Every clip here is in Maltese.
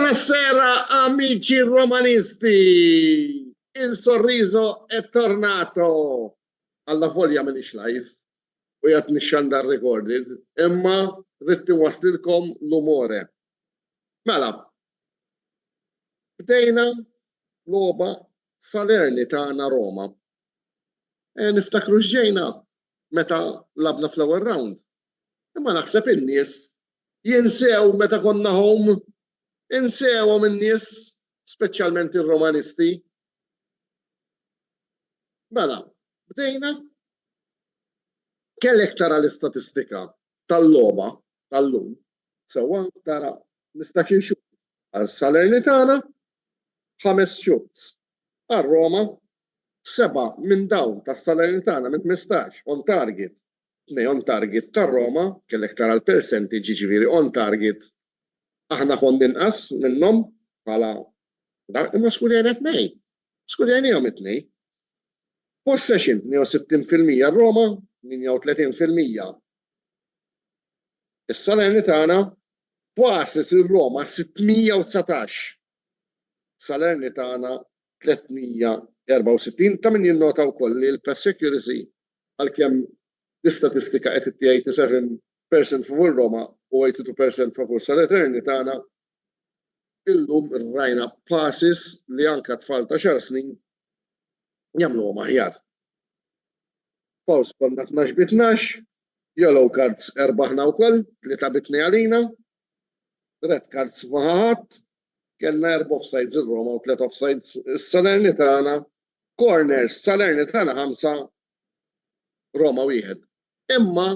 Buonasera amici romanisti, il sorriso è tornato. Alla folja minix live u jgħat nixxandar recorded, imma rritti waslilkom l-umore. Mela, bdejna loba Salernitana Roma. Niftakru x'ġejna meta labna fl-ewwel round. Imma naħseb in-nies jinsew meta konna home. Insewhom in-nies, speċjalment ir-Romanisti. Mela, bdejna kellek tara l-istatistika tal-logħba tal-lum. Sewwa tara nistax xut għas-Salernitana 5 shots. Għar-Roma 7 minn dawn tas-Salernitana minn 15 on target. 2 on target tar-Roma kellek tara l-percentage ġifieri on target. Aħna kont inqas minnhom bħala imma skurjajna tnej. Skurjajnihom it-tnej. Possession 60% Roma, 38%. Is-Salernitana passes ir-Roma 619. Salernitana 364. Ta' min jinnota wkoll li l-pass accuracy għalkemm l-istatistika qed ittija 87% favur Roma u 82% favur Salernitana, illum rajna passes li anka tfal ta' 10 snin jagħmluhom aħjar. Fouls konna 12-12, yellow cards erbaħna wkoll, 3-2 għalina, red cards ma ħadd, kellna 4 offsides ir-Roma u 3 offsides is-Salernitana, corners Salernitana 5, Roma 1. Imma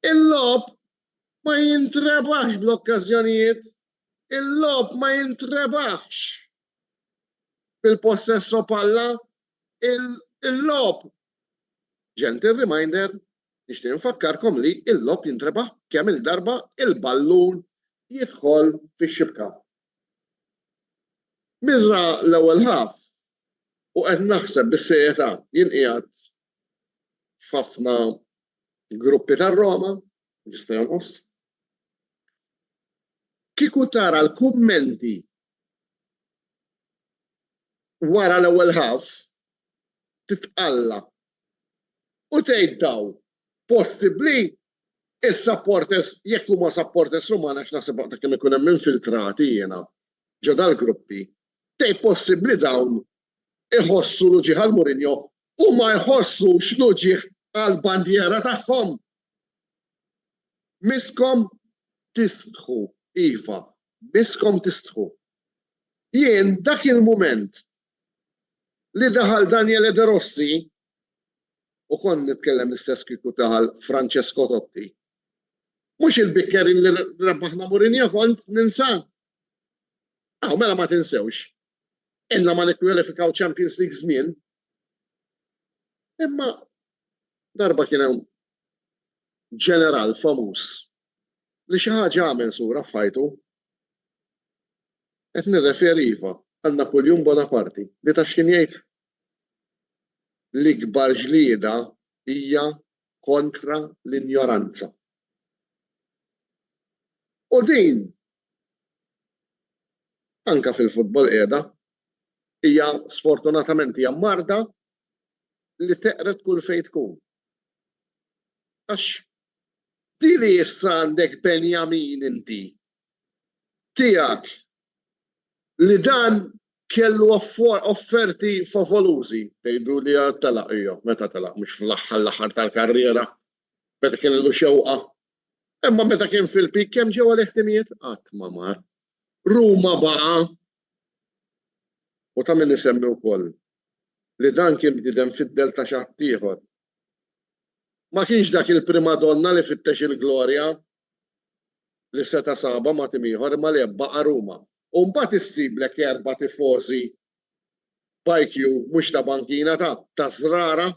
il-lob ma jintrebax bl-okkażjonijiet, il-lob ma jintrebax bil-possesso palla, il-lob. Gentle reminder, nixtieq nfakkarkom li il-lob jintrebax kemm il-darba il-ballun jidħol fix-xibka. Mirra l-ewwel ħaf u qed naħseb bis-sejjetà jien qiegħed f'ħafna gruppi tar-Roma, ġista' jonqos. Kieku tara l-kummenti wara l-ewwel ħaf titqalla u tgħid daw possibbli is-supporters jekk huma supporters Rumana għax naħseb waqt kemm ikun hemm infiltrati jiena ġo dal-gruppi, tgħid possibbli dawn iħossu l-ġieħ għal Mourinho u ma jħossux l-ġieħ għal-bandjera tagħhom. Miskom tistħu, Iva, miskom tistħu. Jien dak il-mument li daħal Daniele De Rossi u kon nitkellem l-istess kieku daħal Francesco Totti. Mhux il-bikkerin li rabbaħna Mourinho kont ninsa. Mela ma tinsewx. Inna ma nikkwalifikaw Champions League żmien. Imma darba kien hemm ġeneral famuż li xi ħaġa għamel sura f'ħajtu. Qed nirreferi iva għal Napoleon Bonaparte li taf x'kien jgħid l-ikbar ġlieda hija kontra l-injoranza. U din anka fil-futbol qiegħda hija sfortunatament hija marda li teqret kull fejn tkun. Għax di li issa għandek Benjamin inti tiegħek li dan kellu offerti favolużi tgħidu li telaq meta telaq mhux fl-aħħar tal-karriera meta kien ilu xewqa. Imma meta kien fil-pik kemm ġew l-eħtimijiet qatt ma mar. Ruma baqa' u ta' min isemmi wkoll li dan kien bdiedem fid-del ta' xi ħadd ieħor. Ma kienx dak il-primadonna li fittex il-glorja li seta' saba ma' tim ieħor imma li baqa' Ruma. U mbagħad issiblek 4 tifosi bajkju mhux ta' bankina ta' żrara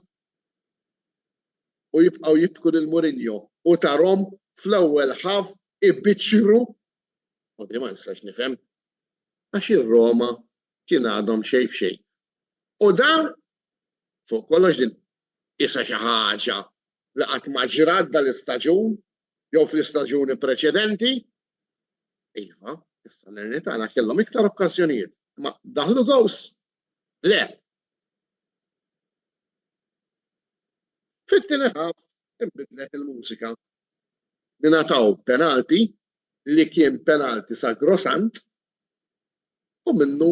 u jibqgħu jibku lil Mourinho u tarhom fl-ewwel ħaf ibbiċċru u di ma nistax nifhem għax ir-Roma kien għadhom xejn f'xejn. U dan fuq kollox din isa xi ħaġa li qatt ma ġrat dal-istaġun jew fl-istaġuni preċedenti, iva, is-Salernitana kellhom iktar okkażjonijiet, ma daħlu gows. Le. Fit-tieni ħaf inbidlet il-mużika. Ningħataw penalti li kien penalti sagrosant u minnu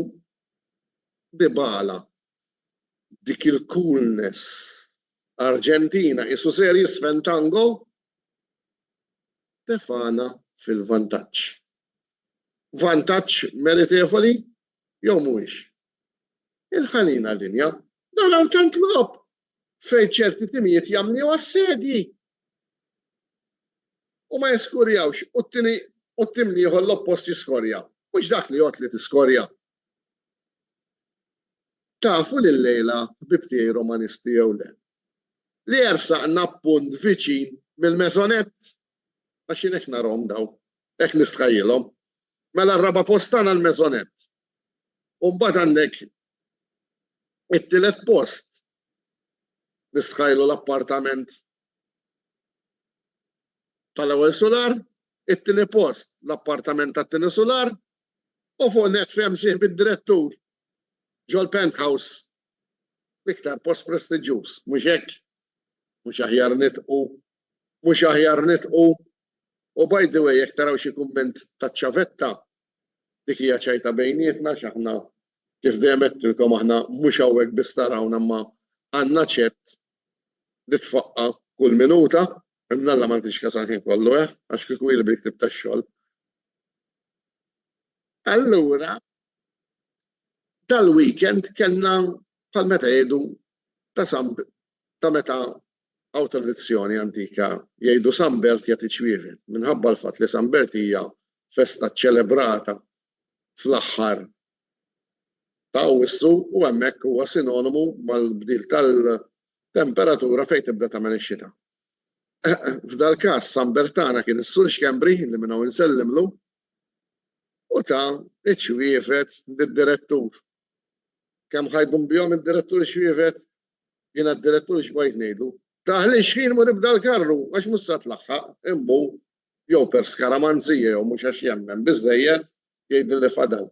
Dybala dik il-coolness Arġentina isu serji sfentango tefana fil-vantaġġ. Vantaġġ meritevoli jew mhuwiex. Il-ħalina linja dan tant lob fejn ċerti timijiet jagħmlu assedji. U ma jiskorjawx, u t-tim li jieħu l-oppost jiskorja. Mhux dak li jgħod li tiskorja. Tafu li l-lejla bibtiej romanisti jew le. Li jersaqna punt viċin mill-mezonett, għax hekk narhom daw, hekk nistħajjilhom. Mela r-raba' postana l-mezonett. U mbagħad għandek it-tielet post nistħajlu l-appartament tal-ewwel solar, it-tieni post l-appartament tat-tieni solar, u fuq net fehem sieħ bid-direttur ġol penthouse. L-iktar post prestiġjuż, mhux hekk. Mhux aħjar nitqu, mhux aħjar nitqu. U by the way, jekk taraw xi kumment taċ-ċavetta, dik hija ċajta bejnietna x'aħna kif dejjem qedtilkom aħna mhux hawnhekk biss tarawna imma għandna ċett li tfaqqa kull minuta. Imnalla ma ntix kasanħin kollu, għax kieku ili biktib tax-xogħol. Allura, tal-weekend kellna bħal meta jgħidu ta' meta hawn tradizzjoni antika jgħidu Sambert jagħti ċwievet. Minħabba l-fatt li Sambert hija festa ċċelebrata fl-aħħar ta' Awwissu u hemmhekk huwa sinonimu mal-bdil tal-temperatura fejn tibda tagħmel ix-xita. F'dal każ Sambertana kien is-Sur Xkembri li minn hawn insellimlu u ta' iċ-ċwiefet lid-direttur. Kemm ħajdhom bihom id-direttur ix-ċwiefet, jiena d-direttur x'bajt ngħidu. Taħli xħin mu nibda l-karru, għax mhux se tlaħħaq imbu jew per skaramanzija jew mhux għax jemmen biżżejjed jgħidilli fadaw.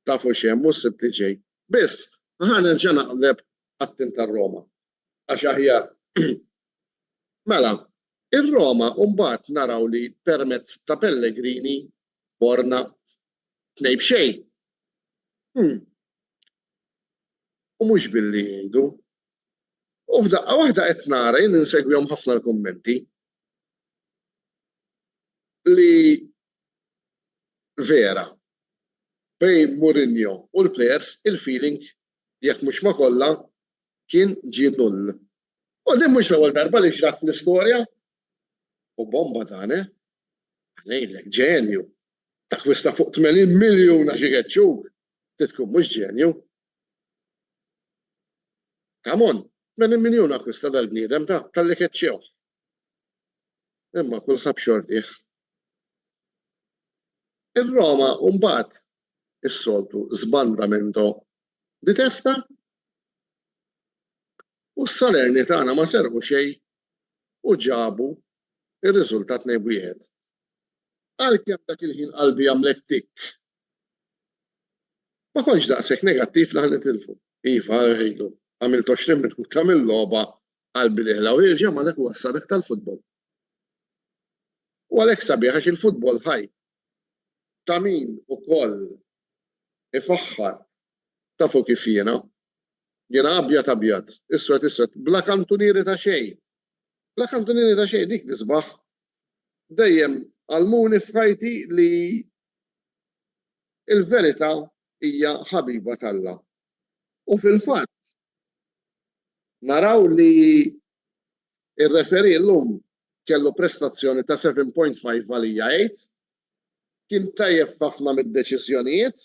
Tafu x'hemm mhux sibti ġej. Biss ħa nerġa' naqleb għat-tim tar-Roma. Għax aħjar. Mela, ir-Roma mbagħad naraw li permezz ta' Pellegrini morna tnej b'xejn. U mhux billi jgħidu. U f'daqqa waħda qed nara jien insegwihom ħafna l-kummenti li vera bejn Mourinho u l-plejers il-feeling jekk mhux ma kollha kien ġie null. U din mhux l-ewwel darba li ġrat fl-istorja. U bomba tagħna ngħidlek ġenju. Takwista fuq 80 miljun għax igeċċuk. Tkun mhux ġenju. Come on, 80 miljun akkwista dal-bniedem tal-li keċċew. Imma kulħadd xortih. Ir-Roma mbagħad is-soltu żbandamento di testa u s-Salernitana ma serqu xejn u ġabu ir-riżultat nejbwieħed. Għalkemm dak il-ħin qalbi għamlet tikk. Ma kontx daqshekk negattiv li ħanitilfu. Iva rridu għamilt 20 minuta mill-logħba qalbi liħla u il-ġemma dak huwa s-sabiħ tal-futbol. U għalhekk sabiħ għax il-futbol ħaj ta' min ukoll ifaħħar tafu kif jiena abjad, iswed, bla kantunieri ta' xejn. Bla kantunieri ta' xejn dik nisbaħ dejjem għalmuni f'ħajti li il-verità hija ħabiba talla. U fil-fatt naraw li ir-referi llum kellu prestazzjoni ta' 7.5 għalija 8, kien tajjeb ħafna mid-deċiżjonijiet.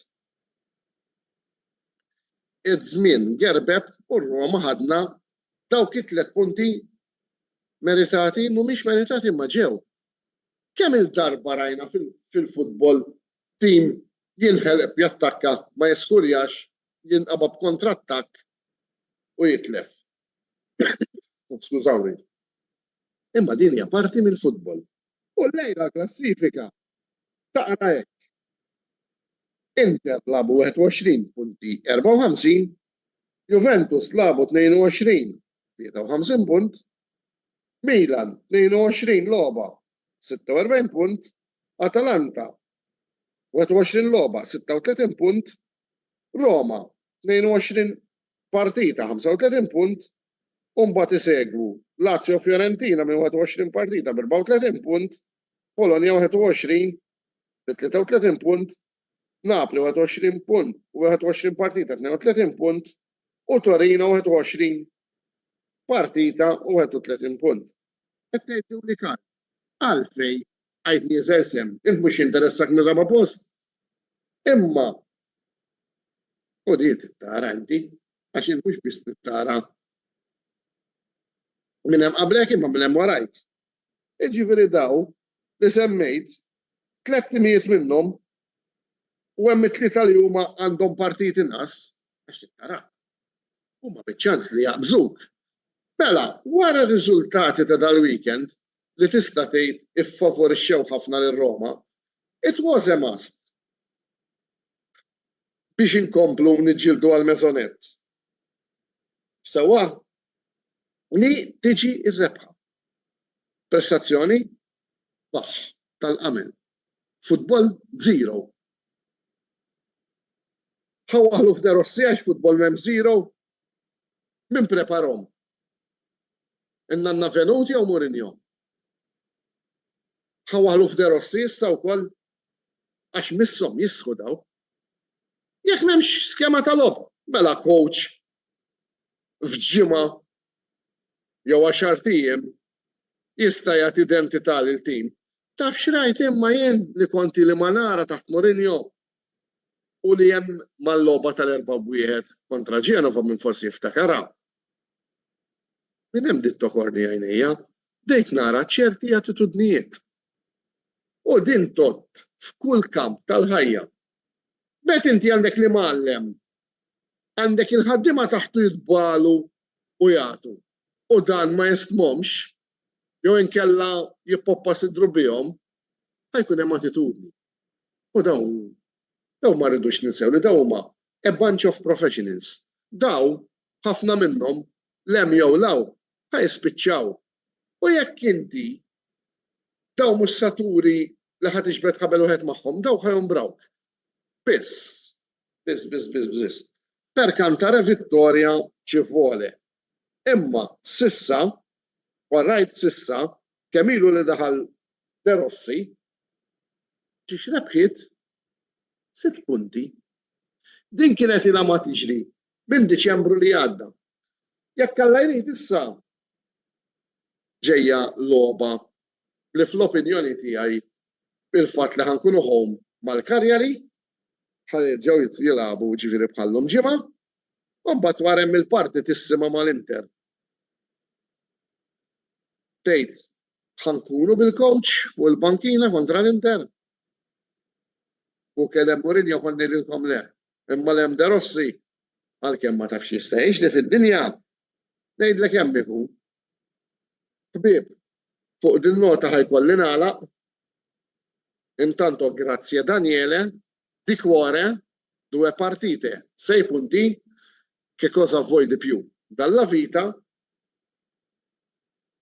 Iż-żmien gerbeb u r-Roma ħadna dawk it-tliet punti meritati mhumiex meritati imma ġew. Kemm il-darba rajna fil-futbol tim jinħeleb jattakka ma jeskurjax jinqabab kontrattakk u jitlef. Skużawni. Imma din hija parti mill-futbol. U lejla klassifika taqra hekk. Inter labu 21 punti 54, Juventus labu 22 53 punt, Milan 22 logħba 46 punt, Atalanta 21 logħba 36 punt, Roma 22 partita 35 punt, u mbagħad isegwu Lazio Fiorentina minn 21 partita b'34 punt, Polonia 21 bi 33 punt, Napoli 21 punt u 21 partita 32 punt, u Torino 21 partita u 31 punt. Qed tgħidlu li kan għalfej għajtni sem, int mhux interessak mir-raba post. Imma u di tittara inti għax int mhux biss tittara minn hemm qablek imma minn hemm warajk. Jiġifieri daw li semmejt 3 timijiet minnhom u hemm it-tlieta li huma għandhom partit inqas għax tittara. Huma biċ-ċans li jaqbżuk. Mela, wara r-riżultati ta' dal-weekend li tista' tgħid iffavorixxew ħafna lil Roma, it was a must biex inkomplu niġġieldu għal mezonett. Sewwa li tiġi r-rebħa. Prestazzjoni baħ tal-qamel. Futbol 0. Ħawaħlu f'De Rossi għax futbol m'hemm 0. Min preparhom? Innanna Venuti jew Mourinho? Ħawaħlu f'De Rossi issa wkoll għax misshom jisħu daw. Jekk m'hemmx skema tal-logħba, mela coach f'ġimgħa jew 10 ijiem jista' jagħti identità lil-tim. Taf x'rajt imma jien li konti li ma nara taħt Mourinho u li hemm mal-logħba tal-4-1 kontra Genova minn forsi jiftakara. Min hemm dit toħorni għajnejja, dejt nara ċerti attitudnijiet. U din tot f'kull kamp tal-ħajja. Bet inti għandek li mallem, għandek il-ħaddiema taħtu jitbalu u jagħtu. U dan ma jistmomx, jew inkella jippoppa sidru bihom, ħajkun hemm attitudni. U daw ma rridux ninsew li daw huma a bunch of professionals. Daw ħafna minnhom lem jew law ħajspiċċaw. U jekk inti daw mhux saturi li ħadd iġbed ħabel wieħed magħhom, daw ħajhom biss. Per kantare vittorja ci vuole. Imma sissa, warrajt sissa, kemm ilu li daħal De Rossi, ġiex rebħiet 6 punti. Din kienet ilha ma tiġri minn Diċembru li għadda. Jekk alla jrid issa ġejja logħba li fl-opinjoni tiegħi il-fatt li ħankunu home mal-Karjari ħarġgħu jilagħbu ġifieri bħallhom ġimgħa, u mbagħad wara hemm il-parti tissimha mal-Inter. Tgħid ħankunu bil-coach fuq il-bankina kontra l-Inter. U kellem Mourinho konni lilkom le. Imma l-hemm De Rossi għalkemm ma tafx jista' jgħix li fid-dinja ngħidlek hemm ikun. Ħbieb, fuq din nota ħajkolli nagħlaq. Intanto grazie Daniele, di cuore, 2 partite, 6 punti, che cosa vuoi di più? Dalla vita,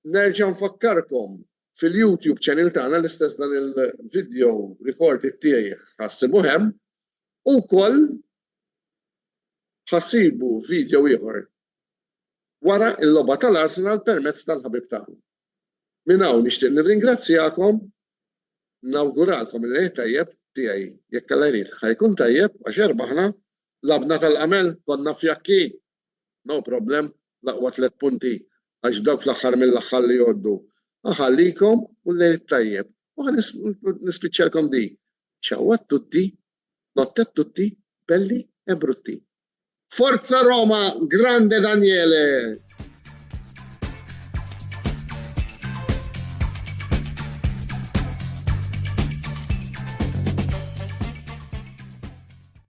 nerġa' nfakkarkom fil-YouTube channel tagħna l-istess dan il-video recorded tiegħi ħassibu hemm, u wkoll ħassibu video ieħor wara l-logħba tal-Arsenal permezz tal-ħabib tagħna. Minn hawn nixtieq nirringrazzjakom, nawguralkom il-lejl tajjeb tiegħi jekk alla jrid ħajkun tajjeb għax erbaħna labna tal-qamel konna fjakki. No problem, laqwa 3 punti għax dawk fl-aħħar mill-aħħar li jgħoddu. Aħallikom u l-lejl tajjeb. U nispiċċalkom di. Ciao a tutti, notte a tutti, belli e brutti. Forza Roma, grande Daniele!